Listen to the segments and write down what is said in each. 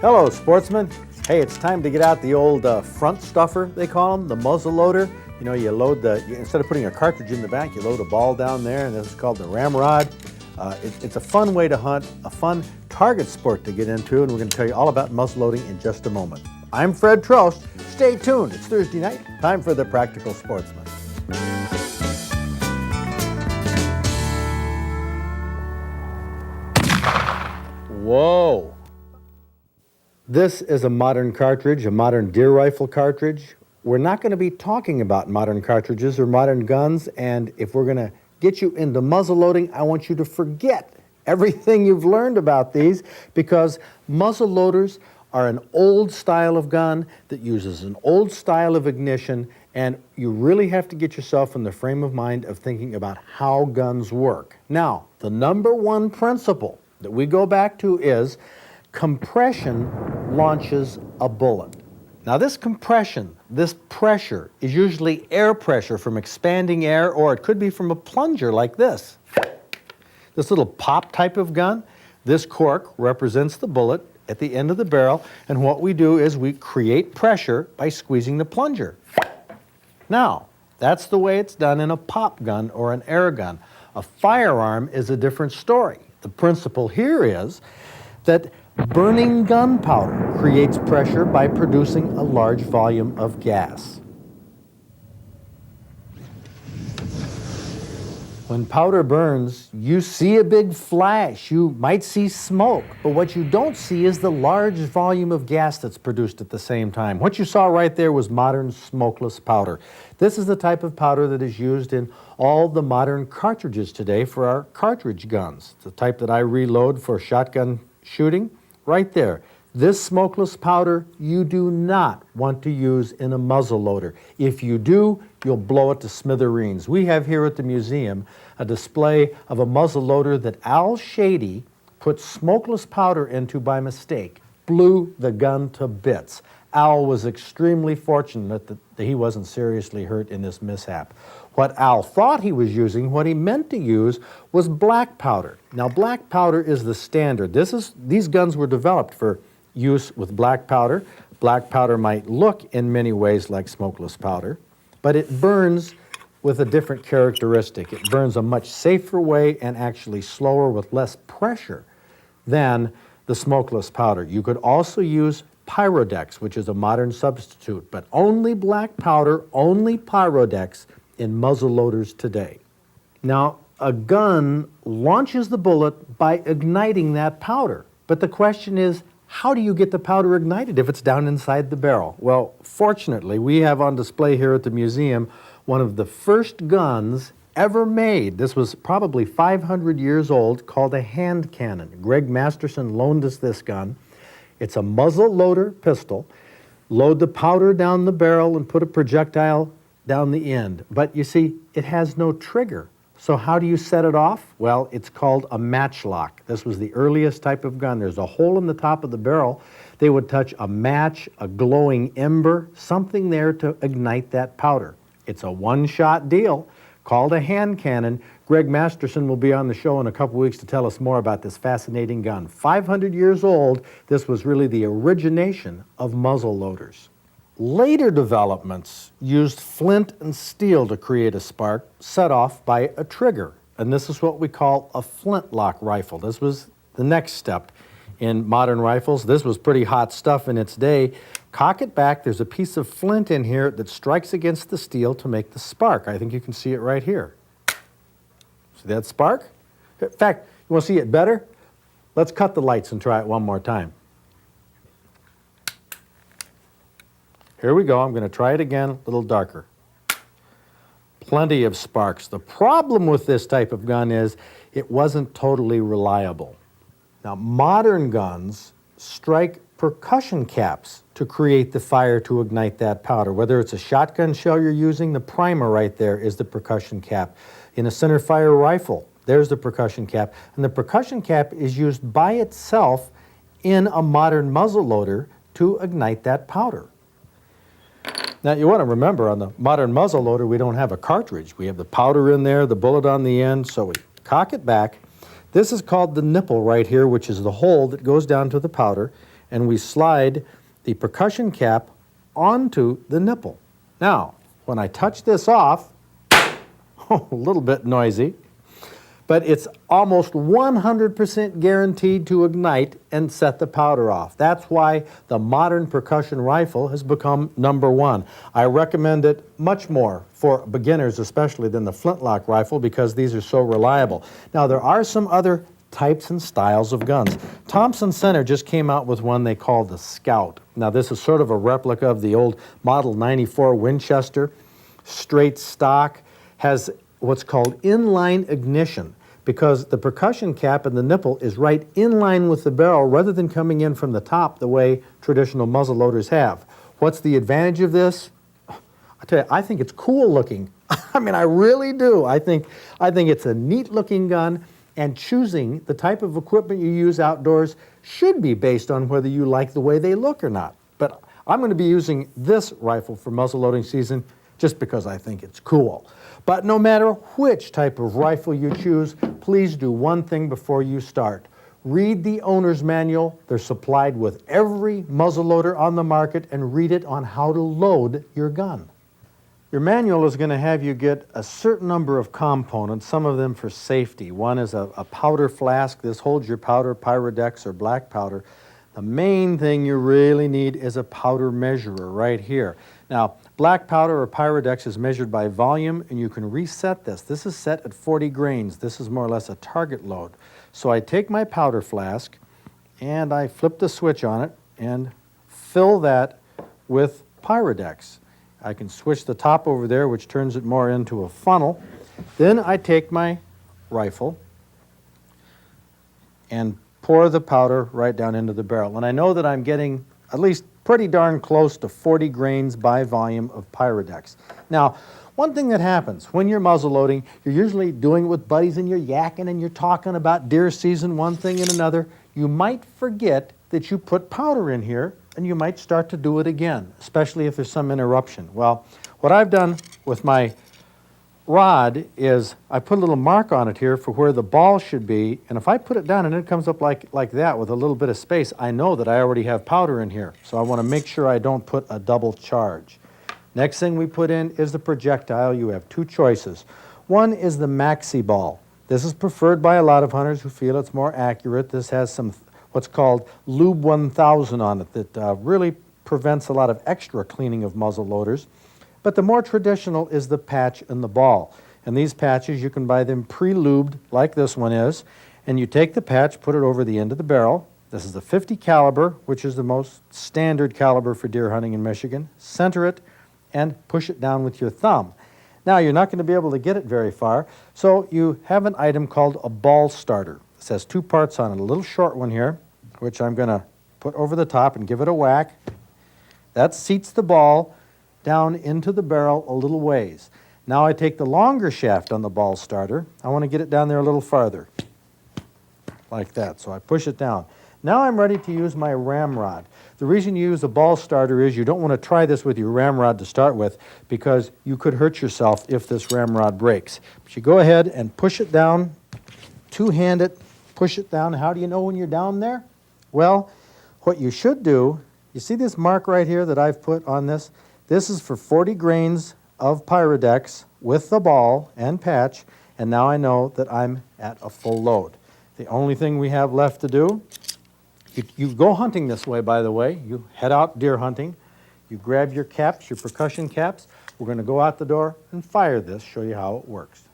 Hello, sportsmen. Hey, it's time to get out the old front stuffer, they call them, the muzzle loader. You know, you load instead of putting a cartridge in the back, you load a ball down there, and this is called the ramrod. It's a fun way to hunt, a fun target sport to get into, and we're going to tell you all about muzzle loading in just a moment. I'm Fred Trost. Stay tuned. It's Thursday night, time for the Practical Sportsman. Whoa! This is a modern cartridge, a modern deer rifle cartridge. We're not going to be talking about modern cartridges or modern guns, and if we're going to get you into muzzle loading, I want you to forget everything you've learned about these, because muzzle loaders are an old style of gun that uses an old style of ignition, and you really have to get yourself in the frame of mind of thinking about how guns work. Now, the number one principle that we go back to is compression launches a bullet. Now this compression, this pressure, is usually air pressure from expanding air, or it could be from a plunger like this. This little pop type of gun, this cork represents the bullet at the end of the barrel, and what we do is we create pressure by squeezing the plunger. Now, that's the way it's done in a pop gun or an air gun. A firearm is a different story. The principle here is that burning gunpowder creates pressure by producing a large volume of gas. When powder burns, you see a big flash, you might see smoke, but what you don't see is the large volume of gas that's produced at the same time. What you saw right there was modern smokeless powder. This is the type of powder that is used in all the modern cartridges today for our cartridge guns. The type that I reload for shotgun shooting, right there. This smokeless powder you do not want to use in a muzzle loader. If you do, you'll blow it to smithereens. We have here at the museum a display of a muzzle loader that Al Shady put smokeless powder into by mistake. Blew the gun to bits. Al was extremely fortunate that he wasn't seriously hurt in this mishap. What Al thought he was using, what he meant to use, was black powder. Now, black powder is the standard. These guns were developed for use with black powder. Black powder might look in many ways like smokeless powder, but it burns with a different characteristic. It burns a much safer way and actually slower with less pressure than the smokeless powder. You could also use Pyrodex, which is a modern substitute, but only black powder, only Pyrodex in muzzle loaders today. Now, a gun launches the bullet by igniting that powder, but the question is, how do you get the powder ignited if it's down inside the barrel? Well, fortunately, we have on display here at the museum one of the first guns ever made. This was probably 500 years old, called a hand cannon. Greg Masterson loaned us this gun. It's a muzzle loader pistol. Load the powder down the barrel and put a projectile down the end. But you see, it has no trigger. So how do you set it off? Well, it's called a matchlock. This was the earliest type of gun. There's a hole in the top of the barrel. They would touch a match, a glowing ember, something there to ignite that powder. It's a one-shot deal called a hand cannon. Greg Masterson will be on the show in a couple weeks to tell us more about this fascinating gun. 500 years old, this was really the origination of muzzle loaders. Later developments used flint and steel to create a spark set off by a trigger, and this is what we call a flintlock rifle. This was the next step in modern rifles. This was pretty hot stuff in its day. Cock it back, there's a piece of flint in here that strikes against the steel to make the spark. I think you can see it right here. See that spark? In fact, you want to see it better? Let's cut the lights and try it one more time. Here we go. I'm going to try it again, a little darker. Plenty of sparks. The problem with this type of gun is it wasn't totally reliable. Now, modern guns strike percussion caps to create the fire to ignite that powder. Whether it's a shotgun shell you're using, the primer right there is the percussion cap. In a center fire rifle, there's the percussion cap. And the percussion cap is used by itself in a modern muzzle loader to ignite that powder. Now, you want to remember, on the modern muzzle loader, we don't have a cartridge. We have the powder in there, the bullet on the end, so we cock it back. This is called the nipple right here, which is the hole that goes down to the powder. and we slide the percussion cap onto the nipple. Now, when I touch this off, a little bit noisy, but it's almost 100% guaranteed to ignite and set the powder off. That's why the modern percussion rifle has become #1. I recommend it much more for beginners especially than the flintlock rifle because these are so reliable. Now there are some other types and styles of guns. Thompson Center just came out with one they call the Scout. Now this is sort of a replica of the old Model 94 Winchester, straight stock, has what's called inline ignition, because the percussion cap and the nipple is right in line with the barrel rather than coming in from the top the way traditional muzzle loaders have. What's the advantage of this? I tell you, I think it's cool looking. I mean, I really do. I think it's a neat looking gun, and choosing the type of equipment you use outdoors should be based on whether you like the way they look or not. But I'm going to be using this rifle for muzzle loading season just because I think it's cool. But no matter which type of rifle you choose, please do one thing before you start. Read the owner's manual. They're supplied with every muzzleloader on the market, and read it on how to load your gun. Your manual is going to have you get a certain number of components, some of them for safety. One is a powder flask. This holds your powder, Pyrodex or black powder. The main thing you really need is a powder measurer right here. Now, black powder or Pyrodex is measured by volume, and you can reset this. This is set at 40 grains. This is more or less a target load. So I take my powder flask, and I flip the switch on it and fill that with Pyrodex. I can switch the top over there, which turns it more into a funnel. Then I take my rifle and pour the powder right down into the barrel. And I know that I'm getting at least pretty darn close to 40 grains by volume of Pyrodex. Now, one thing that happens when you're muzzle loading, you're usually doing it with buddies and you're yakking and you're talking about deer season, one thing and another. You might forget that you put powder in here, and you might start to do it again, especially if there's some interruption. Well, what I've done with my rod is I put a little mark on it here for where the ball should be, and if I put it down and it comes up like that with a little bit of space, I know that I already have powder in here. So I want to make sure I don't put a double charge. Next thing we put in is the projectile. You have two choices. One is the maxi ball. This is preferred by a lot of hunters who feel it's more accurate. This has some what's called Lube 1000 on it that really prevents a lot of extra cleaning of muzzle loaders. But the more traditional is the patch and the ball. And these patches, you can buy them pre-lubed like this one is, and you take the patch, put it over the end of the barrel. This is a 50 caliber, which is the most standard caliber for deer hunting in Michigan. Center it and push it down with your thumb. Now, you're not going to be able to get it very far, so you have an item called a ball starter. This has two parts on it, a little short one here, which I'm going to put over the top and give it a whack. That seats the ball down into the barrel a little ways. Now I take the longer shaft on the ball starter. I want to get it down there a little farther, like that. So I push it down. Now I'm ready to use my ramrod. The reason you use a ball starter is you don't want to try this with your ramrod to start with, because you could hurt yourself if this ramrod breaks. But you go ahead and push it down, two-hand it, push it down. How do you know when you're down there? Well, what you should do, you see this mark right here that I've put on this? This is for 40 grains of Pyrodex with the ball and patch, and now I know that I'm at a full load. The only thing we have left to do, you go hunting this way, by the way. You head out deer hunting, you grab your caps, your percussion caps. We're going to go out the door and fire this, show you how it works.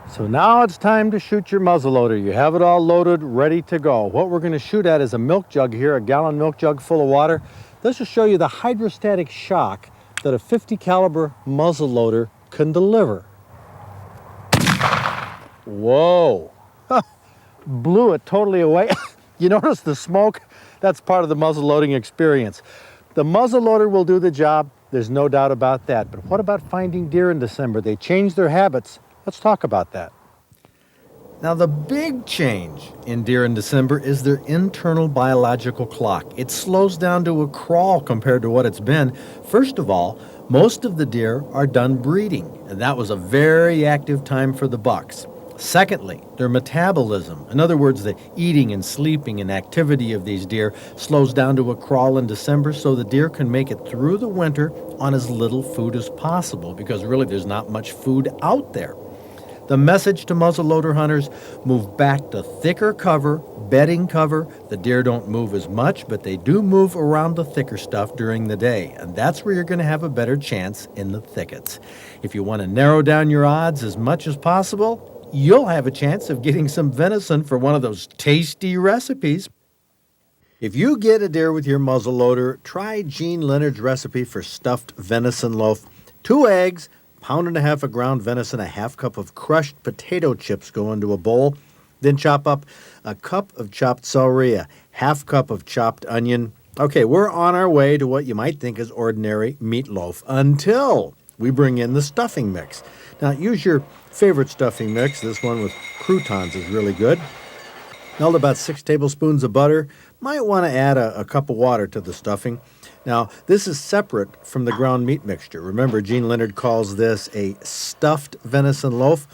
So now it's time to shoot your muzzleloader. You have it all loaded, ready to go. What we're going to shoot at is a milk jug here, a gallon milk jug full of water. This will show you the hydrostatic shock that a 50 caliber muzzleloader can deliver. Whoa, blew it totally away. You notice the smoke? That's part of the muzzleloading experience. The muzzleloader will do the job, there's no doubt about that. But what about finding deer in December? They change their habits. Let's talk about that. Now, the big change in deer in December is their internal biological clock. It slows down to a crawl compared to what it's been. First of all, most of the deer are done breeding, and that was a very active time for the bucks. Secondly, their metabolism. In other words, the eating and sleeping and activity of these deer slows down to a crawl in December so the deer can make it through the winter on as little food as possible because really there's not much food out there. The message to muzzleloader hunters: move back to thicker cover, bedding cover. The deer don't move as much, but they do move around the thicker stuff during the day, and that's where you're going to have a better chance in the thickets. If you want to narrow down your odds as much as possible, you'll have a chance of getting some venison for one of those tasty recipes. If you get a deer with your muzzleloader, try Gene Leonard's recipe for stuffed venison loaf. 2 eggs, pound and a half of ground venison, a half cup of crushed potato chips go into a bowl. Then chop up a cup of chopped celery, a half cup of chopped onion. Okay, we're on our way to what you might think is ordinary meatloaf until we bring in the stuffing mix. Now, use your favorite stuffing mix. This one with croutons is really good. Melt about 6 tablespoons of butter. Might want to add a cup of water to the stuffing. Now, this is separate from the ground meat mixture. Remember, Gene Leonard calls this a stuffed venison loaf.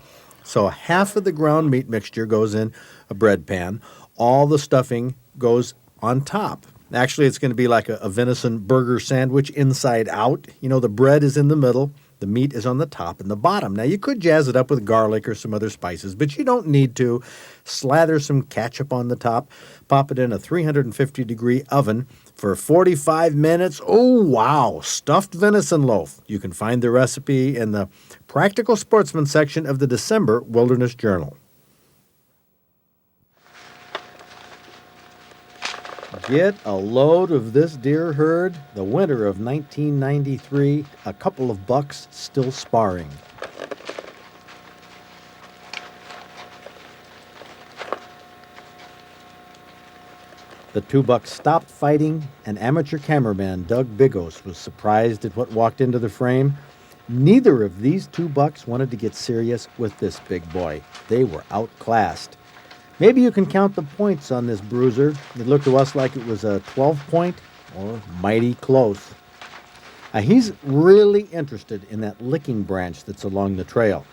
So half of the ground meat mixture goes in a bread pan. All the stuffing goes on top. Actually, it's going to be like a venison burger sandwich inside out. You know, the bread is in the middle. The meat is on the top and the bottom. Now, you could jazz it up with garlic or some other spices, but you don't need to. Slather some ketchup on the top. Pop it in a 350-degree oven for 45 minutes. Oh, wow, stuffed venison loaf. You can find the recipe in the Practical Sportsman section of the December Wilderness Journal. Get a load of this deer herd. The winter of 1993, a couple of bucks still sparring. The 2 bucks stopped fighting, and amateur cameraman Doug Bigos was surprised at what walked into the frame. Neither of these 2 bucks wanted to get serious with this big boy. They were outclassed. Maybe you can count the points on this bruiser. It looked to us like it was a 12-point or mighty close. He's really interested in that licking branch that's along the trail.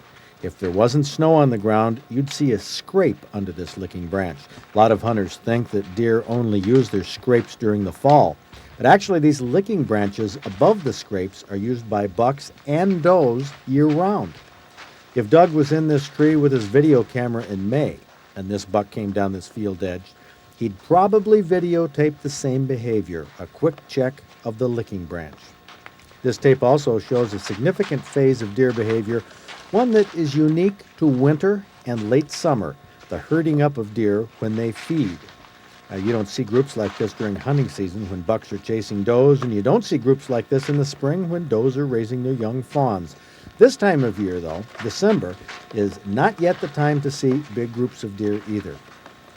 If there wasn't snow on the ground, you'd see a scrape under this licking branch. A lot of hunters think that deer only use their scrapes during the fall. But actually, these licking branches above the scrapes are used by bucks and does year-round. If Doug was in this tree with his video camera in May, and this buck came down this field edge, he'd probably videotape the same behavior, a quick check of the licking branch. This tape also shows a significant phase of deer behavior, one that is unique to winter and late summer, the herding up of deer when they feed. You don't see groups like this during hunting season when bucks are chasing does, and you don't see groups like this in the spring when does are raising their young fawns. This time of year, though, December, is not yet the time to see big groups of deer either.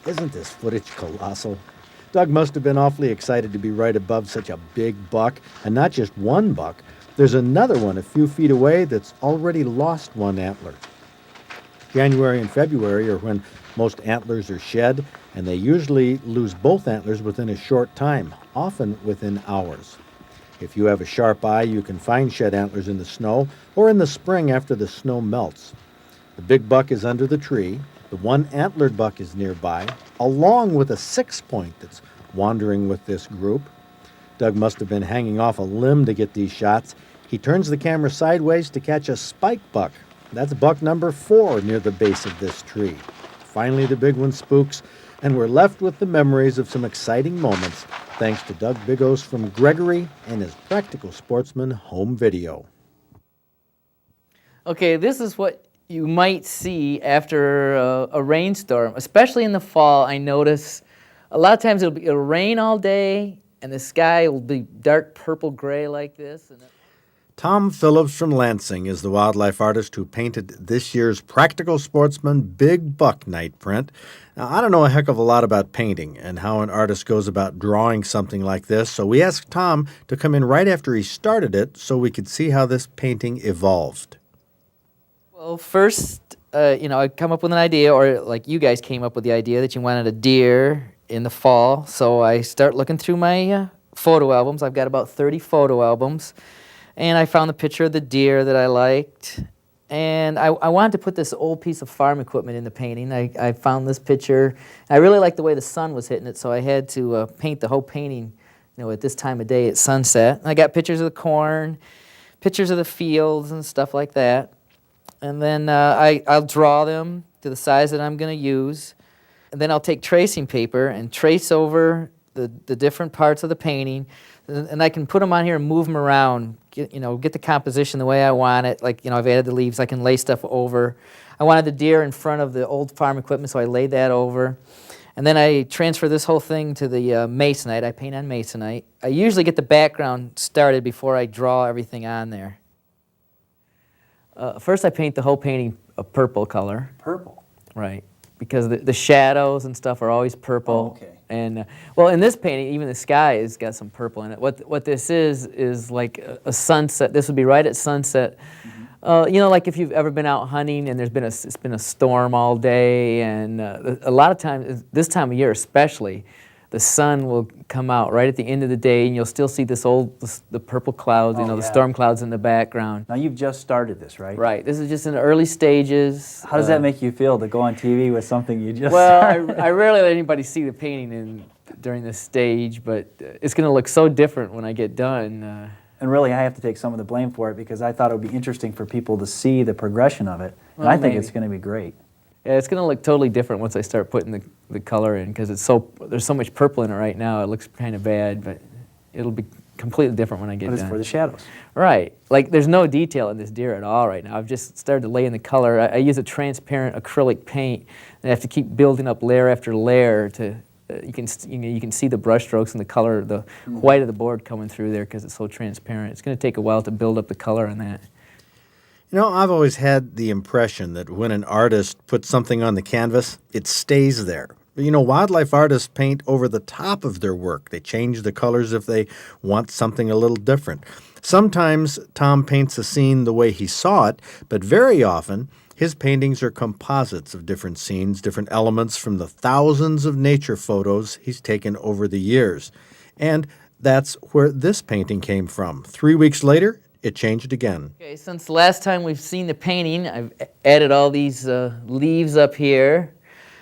Isn't this footage colossal? Doug must have been awfully excited to be right above such a big buck, and not just one buck. There's another one a few feet away that's already lost one antler. January and February are when most antlers are shed, and they usually lose both antlers within a short time, often within hours. If you have a sharp eye, you can find shed antlers in the snow or in the spring after the snow melts. The big buck is under the tree. The one antlered buck is nearby, along with a 6-point that's wandering with this group. Doug must have been hanging off a limb to get these shots. He turns the camera sideways to catch a spike buck. That's buck number 4 near the base of this tree. Finally, the big one spooks, and we're left with the memories of some exciting moments, thanks to Doug Bigos from Gregory and his Practical Sportsman home video. Okay, this is what you might see after a rainstorm, especially in the fall. I notice a lot of times it'll rain all day, and the sky will be dark purple gray like this. Tom Phillips from Lansing is the wildlife artist who painted this year's Practical Sportsman Big Buck Night print. Now, I don't know a heck of a lot about painting and how an artist goes about drawing something like this, so we asked Tom to come in right after he started it so we could see how this painting evolved. Well, first, I come up with an idea, or like you guys came up with the idea that you wanted a deer in the fall, so I start looking through my photo albums. I've got about 30 photo albums. And I found the picture of the deer that I liked, And I wanted to put this old piece of farm equipment in the painting. I found this picture. I really liked the way the sun was hitting it, so I had to paint the whole painting, at this time of day at sunset. And I got pictures of the corn, pictures of the fields and stuff like that. And then I'll draw them to the size that I'm going to use. And then I'll take tracing paper and trace over the different parts of the painting. And I can put them on here and move them around, get the composition the way I want it. Like, I've added the leaves, I can lay stuff over. I wanted the deer in front of the old farm equipment, so I laid that over. And then I transfer this whole thing to the masonite. I paint on masonite. I usually get the background started before I draw everything on there. First I paint the whole painting a purple color. Purple? Right, because the shadows and stuff are always purple. Oh, okay. And, well, in this painting, even the sky has got some purple in it. What this is like a sunset. This would be right at sunset. Like if you've ever been out hunting and it's been a storm all day, and a lot of times, this time of year especially, the sun will come out right at the end of the day, and you'll still see the purple clouds, the storm clouds in the background. Now you've just started this, right? Right. This is just in the early stages. How does that make you feel to go on TV with something you just Well, started? I rarely let anybody see the painting during this stage, but it's going to look so different when I get done. And really, I have to take some of the blame for it because I thought it would be interesting for people to see the progression of it. And Well, I think maybe. it's going to be great. Yeah, it's going to look totally different once I start putting the color in, because there's so much purple in it right now. It looks kind of bad, but it'll be completely different when I get But it's done. for the shadows. Right. Like, there's no detail in this deer at all right now. I've just started to lay in the color. I use a transparent acrylic paint, and I have to keep building up layer after layer to you can see the brush strokes and the color, the white of the board coming through there because it's so transparent. It's going to take a while to build up the color on that. I've always had the impression that when an artist puts something on the canvas, it stays there. Wildlife artists paint over the top of their work. They change the colors if they want something a little different. Sometimes Tom paints a scene the way he saw it, but very often his paintings are composites of different scenes, different elements from the thousands of nature photos he's taken over the years. And that's where this painting came from. 3 weeks later, it changed again. Okay, since the last time we've seen the painting, I've added all these leaves up here.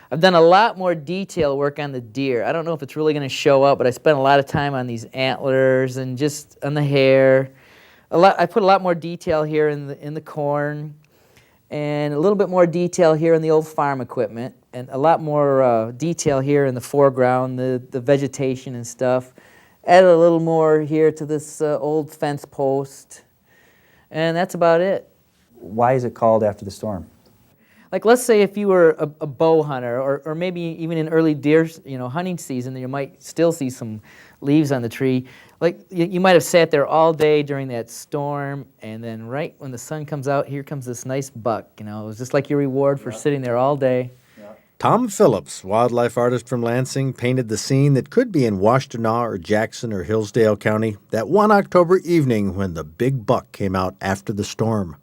I've done a lot more detail work on the deer. I don't know if it's really going to show up, but I spent a lot of time on these antlers and just on the hair. I put a lot more detail here in the corn, and a little bit more detail here in the old farm equipment, and a lot more detail here in the foreground, the vegetation and stuff. Added a little more here to this old fence post, and that's about it. Why is it called After the Storm? Like, let's say if you were a bow hunter, or maybe even in early deer, hunting season, you might still see some leaves on the tree. Like, you might have sat there all day during that storm, and then right when the sun comes out, here comes this nice buck. It was just like your reward for sitting there all day. Tom Phillips, wildlife artist from Lansing, painted the scene that could be in Washtenaw or Jackson or Hillsdale County that one October evening when the big buck came out after the storm.